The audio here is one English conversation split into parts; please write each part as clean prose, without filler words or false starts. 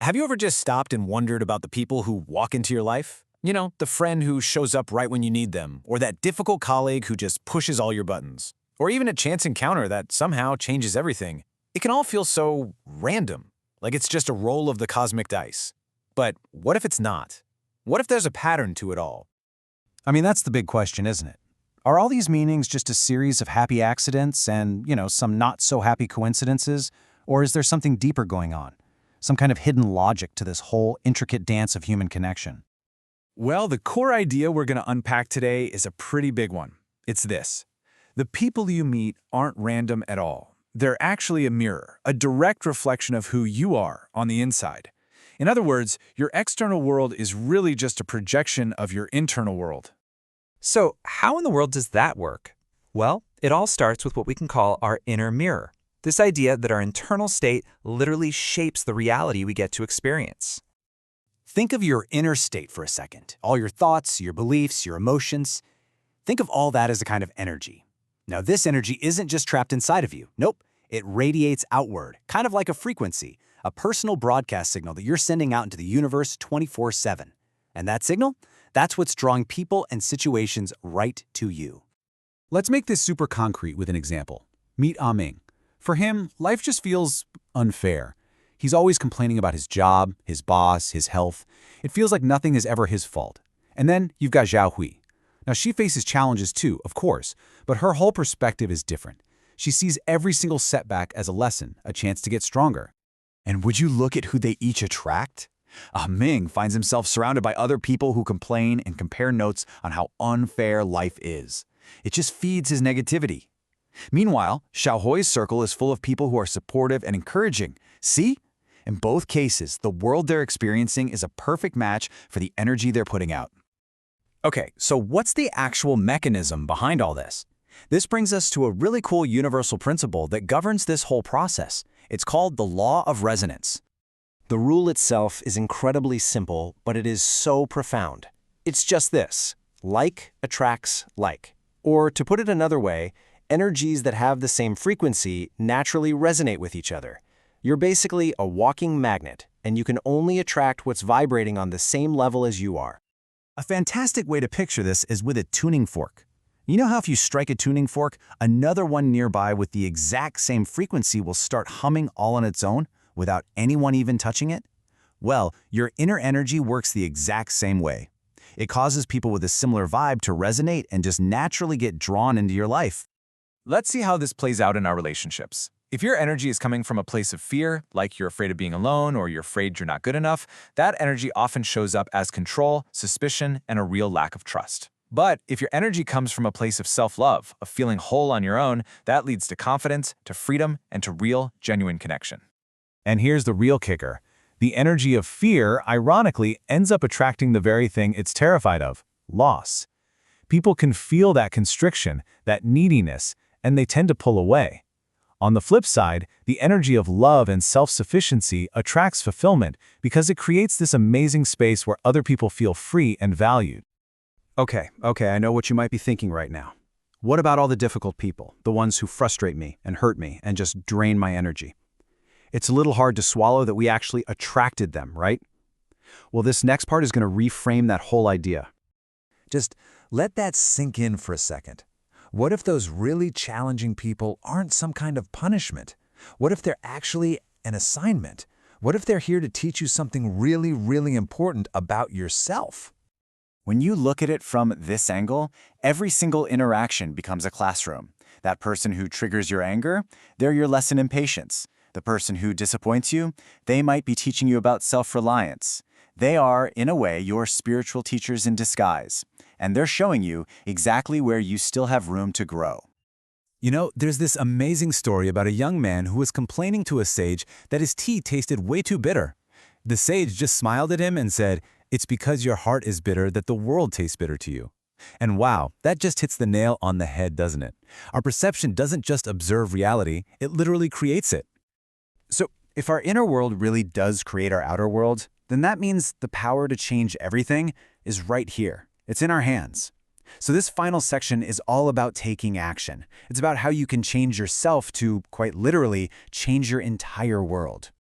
Have you ever just stopped and wondered about the people who walk into your life? You know, the friend who shows up right when you need them, or that difficult colleague who just pushes all your buttons, or even a chance encounter that somehow changes everything. It can all feel so random, like it's just a roll of the cosmic dice. But what if it's not? What if there's a pattern to it all? I mean, that's the big question, isn't it? Are all these meanings just a series of happy accidents and, some not-so-happy coincidences? Or is there something deeper going on? Some kind of hidden logic to this whole intricate dance of human connection? Well, the core idea we're going to unpack today is a pretty big one. It's this. The people you meet aren't random at all. They're actually a mirror, a direct reflection of who you are on the inside. In other words, your external world is really just a projection of your internal world. So, how in the world does that work? Well, it all starts with what we can call our inner mirror. This idea that our internal state literally shapes the reality we get to experience. Think of your inner state for a second. All your thoughts, your beliefs, your emotions. Think of all that as a kind of energy. Now, this energy isn't just trapped inside of you. Nope. It radiates outward, kind of like a frequency, a personal broadcast signal that you're sending out into the universe 24/7. And that signal? That's what's drawing people and situations right to you. Let's make this super concrete with an example. Meet Ming. For him, life just feels unfair. He's always complaining about his job, his boss, his health. It feels like nothing is ever his fault. And then you've got Zhao Hui. Now, she faces challenges too, of course, but her whole perspective is different. She sees every single setback as a lesson, a chance to get stronger. And would you look at who they each attract? Ming finds himself surrounded by other people who complain and compare notes on how unfair life is. It just feeds his negativity. Meanwhile, Xiaohui's circle is full of people who are supportive and encouraging. See? In both cases, the world they're experiencing is a perfect match for the energy they're putting out. Okay, so what's the actual mechanism behind all this? This brings us to a really cool universal principle that governs this whole process. It's called the law of resonance. The rule itself is incredibly simple, but it is so profound. It's just this: like attracts like. Or to put it another way, energies that have the same frequency naturally resonate with each other. You're basically a walking magnet, and you can only attract what's vibrating on the same level as you are. A fantastic way to picture this is with a tuning fork. You know how if you strike a tuning fork, another one nearby with the exact same frequency will start humming all on its own without anyone even touching it? Well, your inner energy works the exact same way. It causes people with a similar vibe to resonate and just naturally get drawn into your life. Let's see how this plays out in our relationships. If your energy is coming from a place of fear, like you're afraid of being alone or you're afraid you're not good enough, that energy often shows up as control, suspicion, and a real lack of trust. But if your energy comes from a place of self-love, of feeling whole on your own, that leads to confidence, to freedom, and to real, genuine connection. And here's the real kicker. The energy of fear, ironically, ends up attracting the very thing it's terrified of: loss. People can feel that constriction, that neediness, and they tend to pull away. On the flip side, the energy of love and self-sufficiency attracts fulfillment because it creates this amazing space where other people feel free and valued. Okay, I know what you might be thinking right now. What about all the difficult people, the ones who frustrate me and hurt me and just drain my energy? It's a little hard to swallow that we actually attracted them, right? Well, this next part is going to reframe that whole idea. Just let that sink in for a second. What if those really challenging people aren't some kind of punishment? What if they're actually an assignment? What if they're here to teach you something really, really important about yourself? When you look at it from this angle, every single interaction becomes a classroom. That person who triggers your anger, they're your lesson in patience. The person who disappoints you, they might be teaching you about self-reliance. They are, in a way, your spiritual teachers in disguise, and they're showing you exactly where you still have room to grow. You know, there's this amazing story about a young man who was complaining to a sage that his tea tasted way too bitter. The sage just smiled at him and said, "It's because your heart is bitter that the world tastes bitter to you." And wow, that just hits the nail on the head, doesn't it? Our perception doesn't just observe reality, it literally creates it. So, if our inner world really does create our outer world, then that means the power to change everything is right here. It's in our hands. So this final section is all about taking action. It's about how you can change yourself to, quite literally, change your entire world.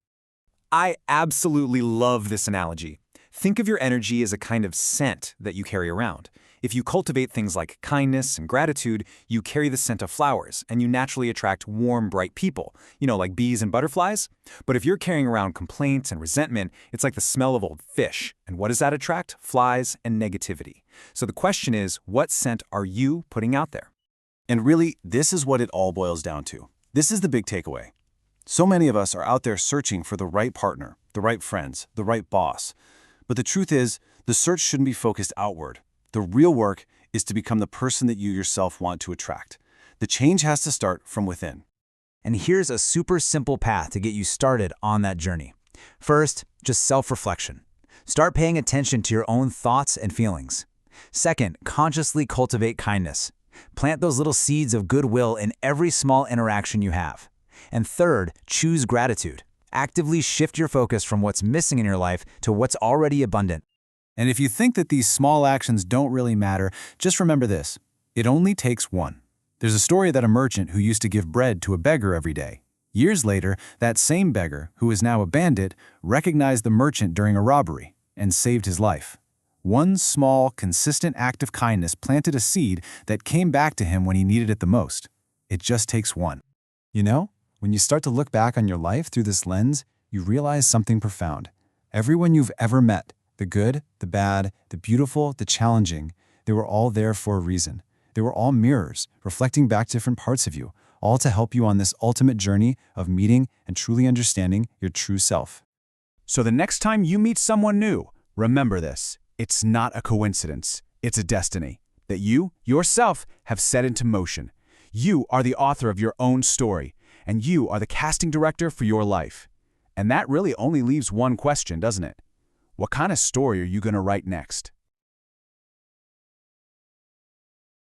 I absolutely love this analogy. Think of your energy as a kind of scent that you carry around. If you cultivate things like kindness and gratitude, you carry the scent of flowers, and you naturally attract warm, bright people, like bees and butterflies. But if you're carrying around complaints and resentment, it's like the smell of old fish. And what does that attract? Flies and negativity. So the question is, what scent are you putting out there? And really, this is what it all boils down to. This is the big takeaway. So many of us are out there searching for the right partner, the right friends, the right boss. But the truth is, the search shouldn't be focused outward. The real work is to become the person that you yourself want to attract. The change has to start from within. And here's a super simple path to get you started on that journey. First, just self-reflection. Start paying attention to your own thoughts and feelings. Second, consciously cultivate kindness. Plant those little seeds of goodwill in every small interaction you have. And third, choose gratitude. Actively shift your focus from what's missing in your life to what's already abundant. And if you think that these small actions don't really matter, just remember this. It only takes one. There's a story that a merchant who used to give bread to a beggar every day. Years later, that same beggar, who is now a bandit, recognized the merchant during a robbery and saved his life. One small, consistent act of kindness planted a seed that came back to him when he needed it the most. It just takes one. When you start to look back on your life through this lens, you realize something profound. Everyone you've ever met, the good, the bad, the beautiful, the challenging, they were all there for a reason. They were all mirrors, reflecting back different parts of you, all to help you on this ultimate journey of meeting and truly understanding your true self. So the next time you meet someone new, remember this. It's not a coincidence. It's a destiny that you, yourself, have set into motion. You are the author of your own story, and you are the casting director for your life. And that really only leaves one question, doesn't it? What kind of story are you going to write next?